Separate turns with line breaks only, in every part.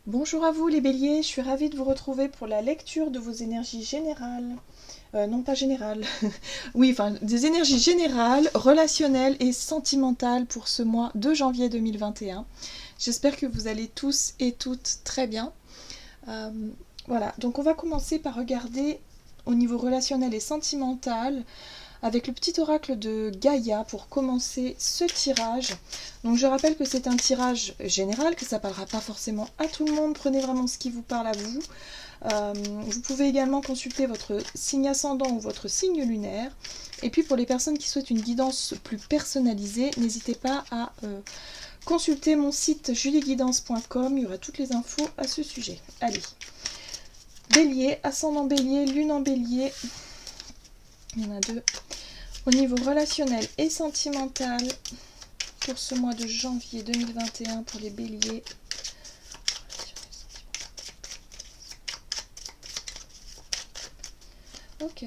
Bonjour à vous les béliers, je suis ravie de vous retrouver pour la lecture de vos énergies générales. Non pas générales, oui, enfin des énergies générales, relationnelles et sentimentales pour ce mois de janvier 2021. J'espère que vous allez tous et toutes très bien. Euh, voilà, donc on va commencer par regarder au niveau relationnel et sentimental avec le petit oracle de Gaïa pour commencer ce tirage. Donc je rappelle que c'est un tirage général, que ça ne parlera pas forcément à tout le monde, prenez vraiment ce qui vous parle à vous. Vous pouvez également consulter votre signe ascendant ou votre signe lunaire. Et puis pour les personnes qui souhaitent une guidance plus personnalisée, n'hésitez pas à consulter mon site julieguidance.com, il y aura toutes les infos à ce sujet. Allez, Bélier, ascendant Bélier, lune en Bélier, il y en a deux. Au niveau relationnel et sentimental, pour ce mois de janvier 2021 pour les béliers. Ok.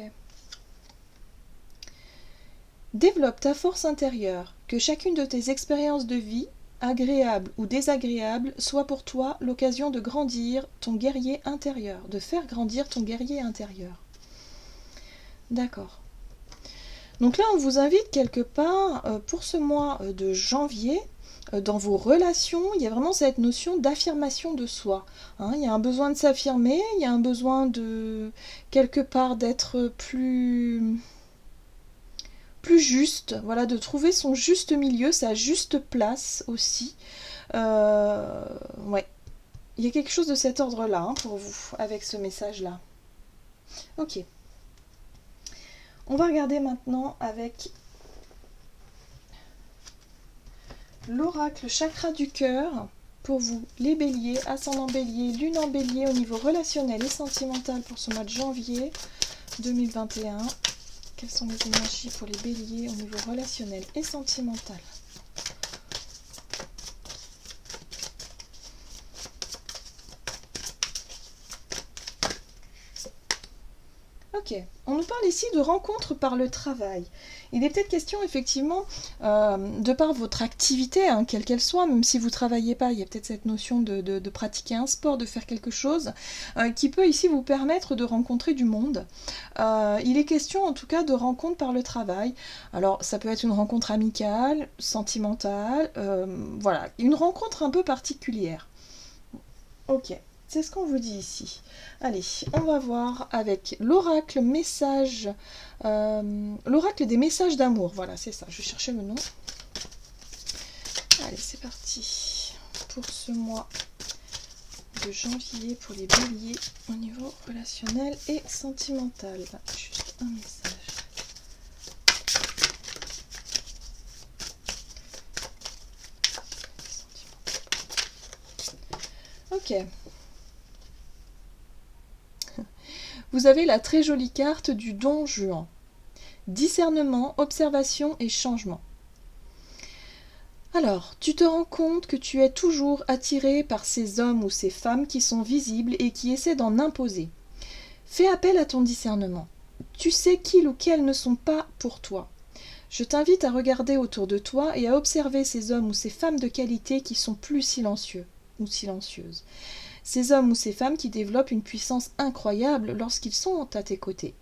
Développe ta force intérieure, que chacune de tes expériences de vie, agréables ou désagréables, soit pour toi l'occasion de grandir ton guerrier intérieur, de faire grandir ton guerrier intérieur. D'accord. Donc là, on vous invite quelque part pour ce mois de janvier, dans vos relations, il y a vraiment cette notion d'affirmation de soi. Hein, il y a un besoin de s'affirmer, il y a un besoin de quelque part d'être plus juste, voilà, de trouver son juste milieu, sa juste place aussi. Ouais, il y a quelque chose de cet ordre-là hein, pour vous avec ce message-là. Ok. On va regarder maintenant avec l'oracle chakra du cœur pour vous, les béliers, ascendant bélier, lune en bélier au niveau relationnel et sentimental pour ce mois de janvier 2021. Quelles sont les énergies pour les béliers au niveau relationnel et sentimental? Ok, on nous parle ici de rencontres par le travail. Il est peut-être question effectivement, de par votre activité, hein, quelle qu'elle soit, même si vous ne travaillez pas, il y a peut-être cette notion de pratiquer un sport, de faire quelque chose, qui peut ici vous permettre de rencontrer du monde. Il est question en tout cas de rencontres par le travail. Alors ça peut être une rencontre amicale, sentimentale, voilà, une rencontre un peu particulière. Ok. C'est ce qu'on vous dit ici. Allez, on va voir avec l'oracle message, l'oracle des messages d'amour. Voilà, c'est ça. Je cherchais le nom. Allez, c'est parti pour ce mois de janvier pour les béliers au niveau relationnel et sentimental. Juste un message. Ok. Vous avez la très jolie carte du Don Juan. Discernement, observation et changement. Alors, tu te rends compte que tu es toujours attiré par ces hommes ou ces femmes qui sont visibles et qui essaient d'en imposer. Fais appel à ton discernement. Tu sais qu'ils ou qu'elles ne sont pas pour toi. Je t'invite à regarder autour de toi et à observer ces hommes ou ces femmes de qualité qui sont plus silencieux ou silencieuses. Ces hommes ou ces femmes qui développent une puissance incroyable lorsqu'ils sont à tes côtés.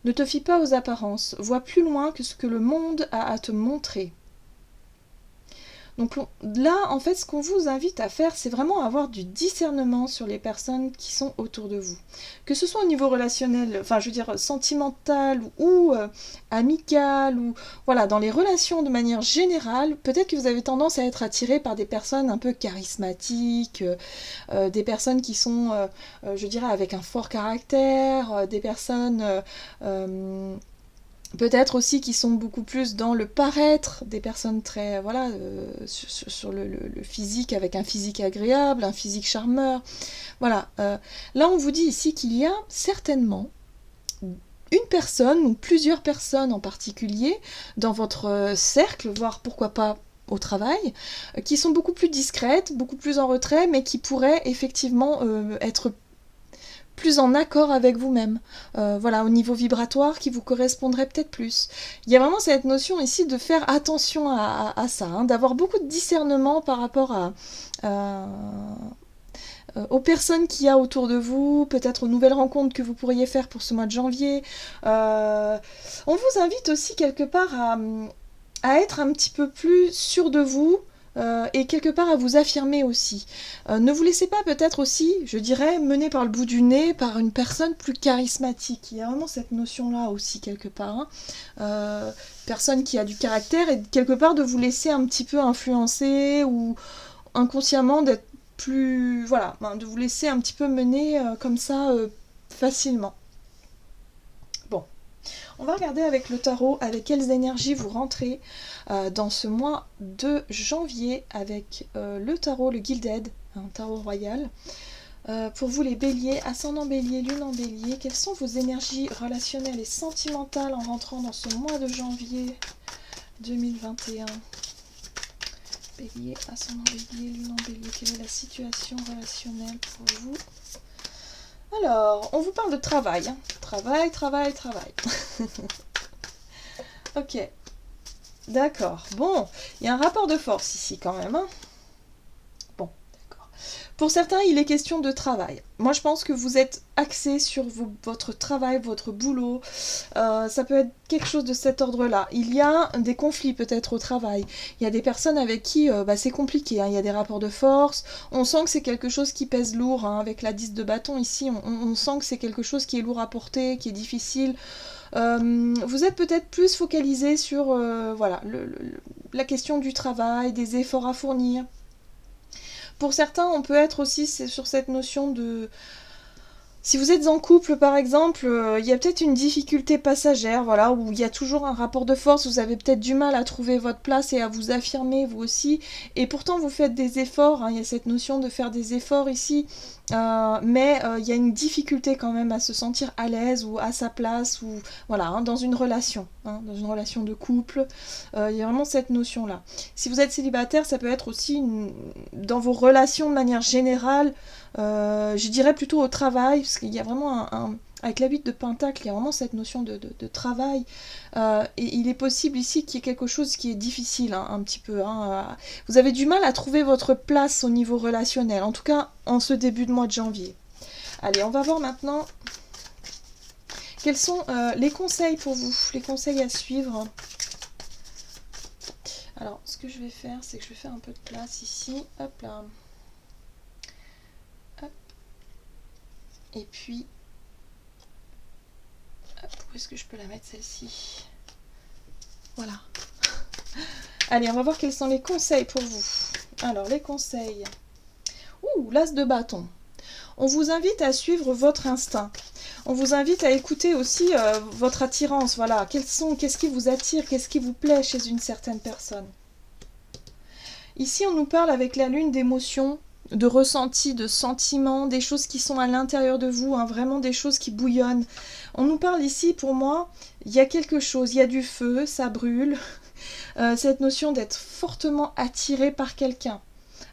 Ne te fie pas aux apparences, vois plus loin que ce que le monde a à te montrer. Donc là, en fait, ce qu'on vous invite à faire, c'est vraiment avoir du discernement sur les personnes qui sont autour de vous. Que ce soit au niveau relationnel, enfin je veux dire sentimental ou amical, ou voilà, dans les relations de manière générale, peut-être que vous avez tendance à être attiré par des personnes un peu charismatiques, des personnes qui sont, je dirais, avec un fort caractère, des personnes... peut-être aussi qui sont beaucoup plus dans le paraître, des personnes très, voilà, sur le physique, avec un physique agréable, un physique charmeur. Voilà. Là, on vous dit ici qu'il y a certainement une personne ou plusieurs personnes en particulier dans votre cercle, voire pourquoi pas au travail, qui sont beaucoup plus discrètes, beaucoup plus en retrait, mais qui pourraient effectivement être plus en accord avec vous-même, voilà, au niveau vibratoire qui vous correspondrait peut-être plus. Il y a vraiment cette notion ici de faire attention à ça, hein, d'avoir beaucoup de discernement par rapport aux personnes qu'il y a autour de vous, peut-être aux nouvelles rencontres que vous pourriez faire pour ce mois de janvier. On vous invite aussi quelque part à être un petit peu plus sûr de vous, et quelque part à vous affirmer aussi. Ne vous laissez pas peut-être aussi, je dirais, mener par le bout du nez par une personne plus charismatique. Il y a vraiment cette notion-là aussi quelque part. Hein. Personne qui a du caractère et quelque part de vous laisser un petit peu influencer ou inconsciemment d'être plus... Voilà, de vous laisser un petit peu mener comme ça facilement. Bon. On va regarder avec le tarot avec quelles énergies vous rentrez dans ce mois de janvier avec le tarot, le Gilded, un tarot royal. Pour vous les béliers, ascendant bélier, lune en bélier, quelles sont vos énergies relationnelles et sentimentales en rentrant dans ce mois de janvier 2021? Bélier, ascendant bélier, lune en bélier, quelle est la situation relationnelle pour vous? Alors, on vous parle de travail. Hein. Travail. Ok. D'accord. Bon, il y a un rapport de force ici quand même. Hein. Bon, d'accord. Pour certains, il est question de travail. Moi, je pense que vous êtes axé sur votre travail, votre boulot. Ça peut être quelque chose de cet ordre-là. Il y a des conflits peut-être au travail. Il y a des personnes avec qui c'est compliqué. Hein. Il y a des rapports de force. On sent que c'est quelque chose qui pèse lourd. Hein. Avec la 10 de bâton ici, on sent que c'est quelque chose qui est lourd à porter, qui est difficile. Vous êtes peut-être plus focalisé sur la question du travail, des efforts à fournir. Pour certains, on peut être aussi sur cette notion de... Si vous êtes en couple, par exemple, il y a peut-être une difficulté passagère, voilà, où il y a toujours un rapport de force, vous avez peut-être du mal à trouver votre place et à vous affirmer, vous aussi, et pourtant vous faites des efforts, hein, il y a cette notion de faire des efforts ici, mais il y a une difficulté quand même à se sentir à l'aise ou à sa place, ou voilà, hein, dans une relation de couple, il y a vraiment cette notion-là. Si vous êtes célibataire, ça peut être aussi dans vos relations de manière générale, je dirais plutôt au travail, parce qu'il y a vraiment avec la 8 de Pentacle, il y a vraiment cette notion de travail, et il est possible ici qu'il y ait quelque chose qui est difficile, hein, un petit peu. Hein, vous avez du mal à trouver votre place au niveau relationnel, en tout cas en ce début de mois de janvier. Allez, on va voir maintenant quels sont les conseils pour vous, les conseils à suivre. Alors, ce que je vais faire, c'est que je vais faire un peu de place ici, hop là. Et puis, où est-ce que je peux la mettre celle-ci? Voilà. Allez, on va voir quels sont les conseils pour vous. Alors, les conseils. L'as de bâton. On vous invite à suivre votre instinct. On vous invite à écouter aussi votre attirance. Voilà, qu'est-ce qui vous attire, qu'est-ce qui vous plaît chez une certaine personne. Ici, on nous parle avec la lune d'émotions, de ressentis, de sentiments, des choses qui sont à l'intérieur de vous, hein, vraiment des choses qui bouillonnent. On nous parle ici, pour moi, il y a quelque chose, il y a du feu, ça brûle. Cette notion d'être fortement attiré par quelqu'un.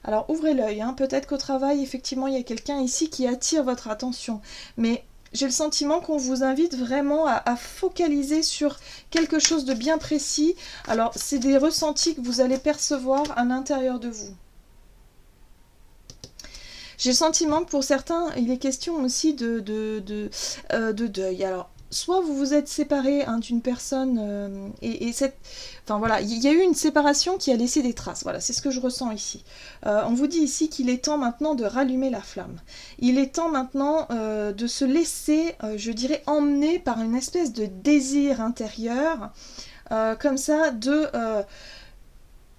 Alors ouvrez l'œil, hein, peut-être qu'au travail, effectivement, il y a quelqu'un ici qui attire votre attention. Mais j'ai le sentiment qu'on vous invite vraiment à focaliser sur quelque chose de bien précis. Alors, c'est des ressentis que vous allez percevoir à l'intérieur de vous. J'ai le sentiment que pour certains, il est question aussi de deuil. Alors, soit vous vous êtes séparé d'une personne enfin voilà, il y a eu une séparation qui a laissé des traces. Voilà, c'est ce que je ressens ici. On vous dit ici qu'il est temps maintenant de rallumer la flamme. Il est temps maintenant de se laisser, je dirais, emmener par une espèce de désir intérieur, comme ça,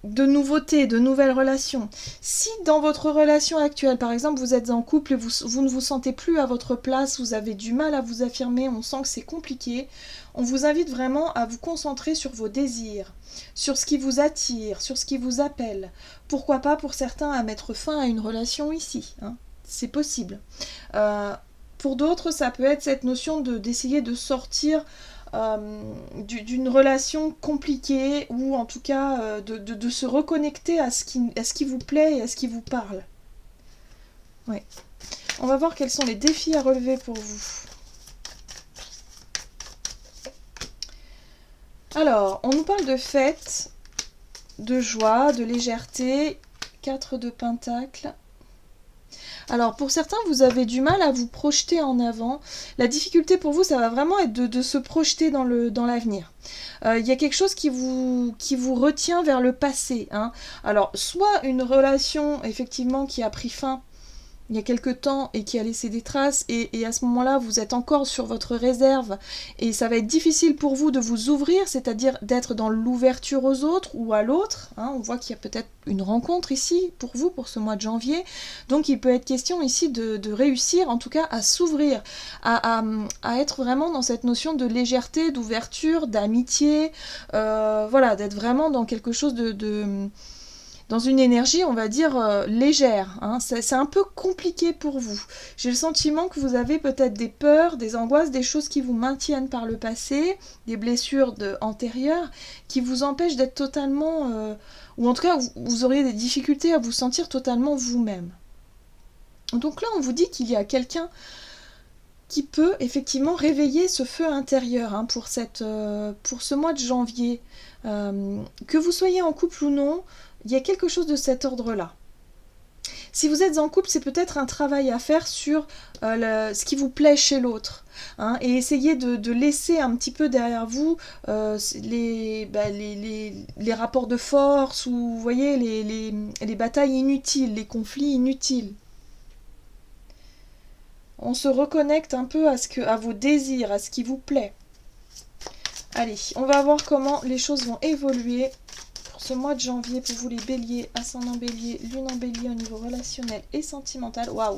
de nouveautés, de nouvelles relations. Si dans votre relation actuelle, par exemple, vous êtes en couple et vous ne vous sentez plus à votre place, vous avez du mal à vous affirmer, on sent que c'est compliqué, on vous invite vraiment à vous concentrer sur vos désirs, sur ce qui vous attire, sur ce qui vous appelle. Pourquoi pas pour certains à mettre fin à une relation ici, hein, c'est possible. Pour d'autres, ça peut être cette notion d'essayer de sortir d'une relation compliquée, ou en tout cas de se reconnecter à ce qui vous plaît et à ce qui vous parle. Ouais. On va voir quels sont les défis à relever pour vous. Alors, on nous parle de fête, de joie, de légèreté, 4 de Pentacle, Alors pour certains, vous avez du mal à vous projeter en avant. La difficulté pour vous, ça va vraiment être de se projeter dans l'avenir. Il y a quelque chose qui vous retient vers le passé, hein. Alors soit une relation effectivement qui a pris fin il y a quelque temps et qui a laissé des traces et à ce moment-là vous êtes encore sur votre réserve et ça va être difficile pour vous de vous ouvrir, c'est-à-dire d'être dans l'ouverture aux autres ou à l'autre, hein. On voit qu'il y a peut-être une rencontre ici pour vous pour ce mois de janvier, donc il peut être question ici de réussir en tout cas à s'ouvrir, à être vraiment dans cette notion de légèreté, d'ouverture, d'amitié, voilà, d'être vraiment dans quelque chose dans une énergie, on va dire, légère, hein. C'est un peu compliqué pour vous. J'ai le sentiment que vous avez peut-être des peurs, des angoisses, des choses qui vous maintiennent par le passé, des blessures antérieures, qui vous empêchent d'être totalement... ou en tout cas, vous auriez des difficultés à vous sentir totalement vous-même. Donc là, on vous dit qu'il y a quelqu'un qui peut effectivement réveiller ce feu intérieur, hein, pour ce mois de janvier. Que vous soyez en couple ou non, il y a quelque chose de cet ordre-là. Si vous êtes en couple, c'est peut-être un travail à faire sur ce qui vous plaît chez l'autre, hein, et essayer de laisser un petit peu derrière vous les rapports de force ou vous voyez, les batailles inutiles, les conflits inutiles. On se reconnecte un peu à vos désirs, à ce qui vous plaît. Allez, on va voir comment les choses vont évoluer pour ce mois de janvier pour vous les béliers, ascendant bélier, lune en bélier au niveau relationnel et sentimental. Waouh!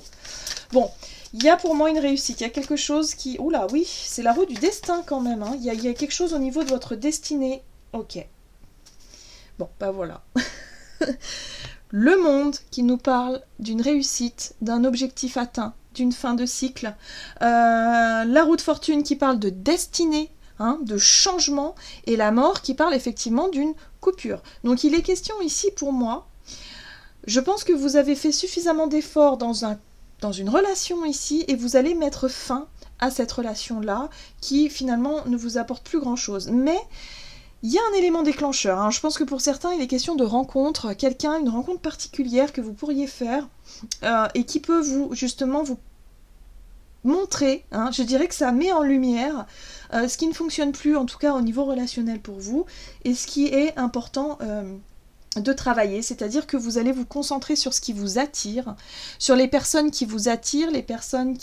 Bon, il y a pour moi une réussite, il y a quelque chose qui... Oula, oui, c'est la roue du destin quand même, hein. Il y a quelque chose au niveau de votre destinée. Ok. Bon, bah voilà. Le monde qui nous parle d'une réussite, d'un objectif atteint, d'une fin de cycle. La roue de fortune qui parle de destinée, hein, de changement, et la mort qui parle effectivement d'une coupure. Donc il est question ici pour moi, je pense que vous avez fait suffisamment d'efforts dans une relation ici, et vous allez mettre fin à cette relation-là, qui finalement ne vous apporte plus grand-chose. Mais il y a un élément déclencheur, hein. Je pense que pour certains, il est question de rencontre, une rencontre particulière que vous pourriez faire, et qui peut justement vous montrer, hein, je dirais que ça met en lumière ce qui ne fonctionne plus, en tout cas au niveau relationnel pour vous, et ce qui est important de travailler, c'est-à-dire que vous allez vous concentrer sur ce qui vous attire, sur les personnes qui vous attirent, les personnes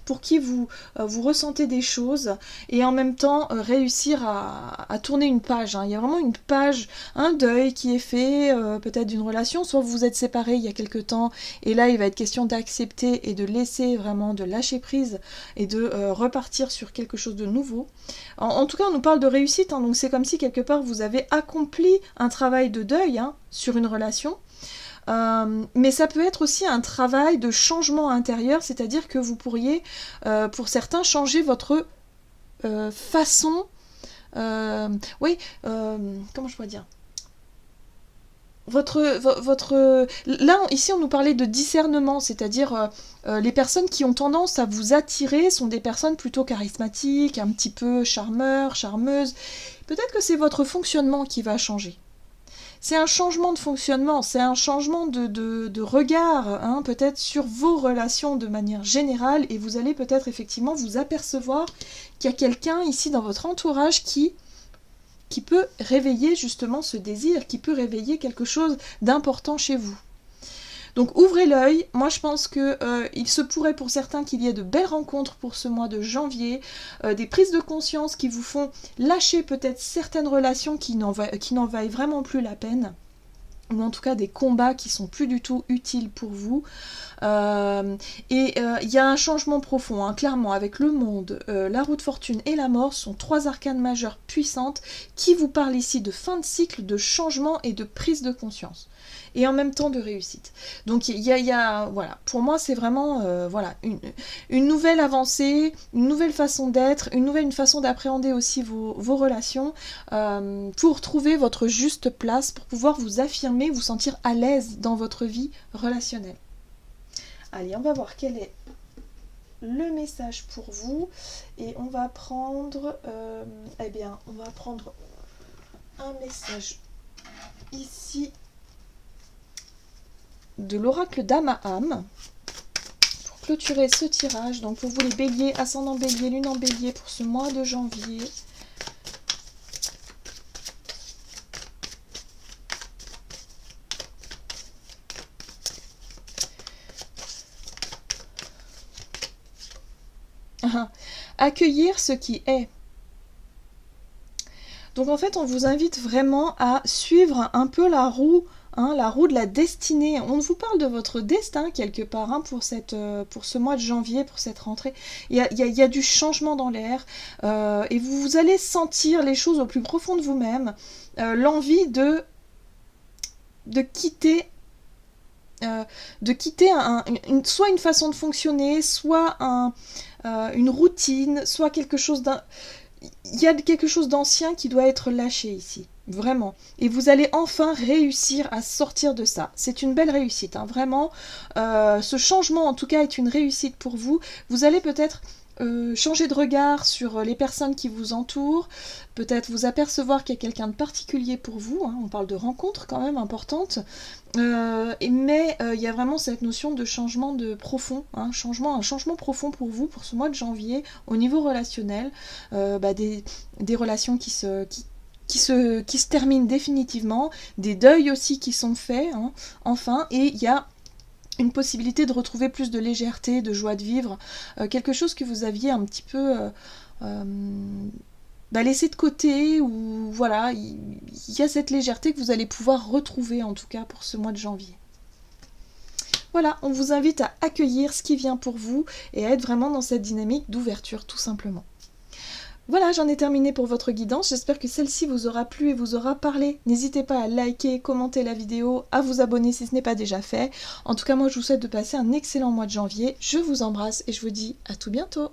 pour qui vous ressentez des choses, et en même temps réussir à tourner une page, hein. Il y a vraiment une page, un deuil qui est fait, peut-être d'une relation, soit vous vous êtes séparés il y a quelque temps, et là il va être question d'accepter et de laisser vraiment, de lâcher prise, et de repartir sur quelque chose de nouveau. En tout cas, on nous parle de réussite, hein, donc c'est comme si quelque part vous avez accompli un travail de deuil, hein, sur une relation. Mais ça peut être aussi un travail de changement intérieur, c'est-à-dire que vous pourriez, pour certains, changer votre façon... comment je pourrais dire ? Là, ici, on nous parlait de discernement, c'est-à-dire les personnes qui ont tendance à vous attirer sont des personnes plutôt charismatiques, un petit peu charmeurs, charmeuses. Peut-être que c'est votre fonctionnement qui va changer. C'est un changement de fonctionnement, c'est un changement de regard, hein, peut-être sur vos relations de manière générale, et vous allez peut-être effectivement vous apercevoir qu'il y a quelqu'un ici dans votre entourage qui peut réveiller justement ce désir, qui peut réveiller quelque chose d'important chez vous. Donc ouvrez l'œil, moi je pense qu'il se pourrait pour certains qu'il y ait de belles rencontres pour ce mois de janvier, des prises de conscience qui vous font lâcher peut-être certaines relations qui n'en valent vraiment plus la peine, ou en tout cas des combats qui sont plus du tout utiles pour vous. Il y a un changement profond, hein, clairement, avec le monde, la roue de fortune et la mort sont trois arcanes majeures puissantes qui vous parlent ici de fin de cycle, de changement et de prise de conscience. Et en même temps de réussite. Donc voilà, pour moi c'est vraiment une nouvelle avancée, une nouvelle façon d'être, une façon d'appréhender aussi vos relations, pour trouver votre juste place, pour pouvoir vous affirmer, vous sentir à l'aise dans votre vie relationnelle. Allez, on va voir quel est le message pour vous, et on va prendre un message ici de l'oracle d'Amaham clôturer ce tirage. Donc pour vous les béliers, ascendant bélier, lune en bélier pour ce mois de janvier. Accueillir ce qui est. Donc en fait, on vous invite vraiment à suivre un peu la roue, hein, la roue de la destinée. On vous parle de votre destin quelque part, hein, pour ce mois de janvier, pour cette rentrée. Il y a du changement dans l'air et vous allez sentir les choses au plus profond de vous-même, l'envie de quitter soit une façon de fonctionner, soit une routine, soit quelque chose d'un... Il y a quelque chose d'ancien qui doit être lâché ici, vraiment. Et vous allez enfin réussir à sortir de ça. C'est une belle réussite, hein, vraiment. Ce changement, en tout cas, est une réussite pour vous. Vous allez peut-être changer de regard sur les personnes qui vous entourent, peut-être vous apercevoir qu'il y a quelqu'un de particulier pour vous, hein, on parle de rencontres quand même importantes, mais il y a vraiment cette notion de changement de profond, hein, un changement profond pour vous, pour ce mois de janvier, au niveau relationnel, des relations qui se terminent définitivement, des deuils aussi qui sont faits, hein, enfin, et il y a une possibilité de retrouver plus de légèreté, de joie de vivre, quelque chose que vous aviez un petit peu laissé de côté, ou voilà, il y a cette légèreté que vous allez pouvoir retrouver en tout cas pour ce mois de janvier. Voilà, on vous invite à accueillir ce qui vient pour vous et à être vraiment dans cette dynamique d'ouverture tout simplement. Voilà, j'en ai terminé pour votre guidance. J'espère que celle-ci vous aura plu et vous aura parlé. N'hésitez pas à liker, commenter la vidéo, à vous abonner si ce n'est pas déjà fait. En tout cas, moi, je vous souhaite de passer un excellent mois de janvier. Je vous embrasse et je vous dis à tout bientôt.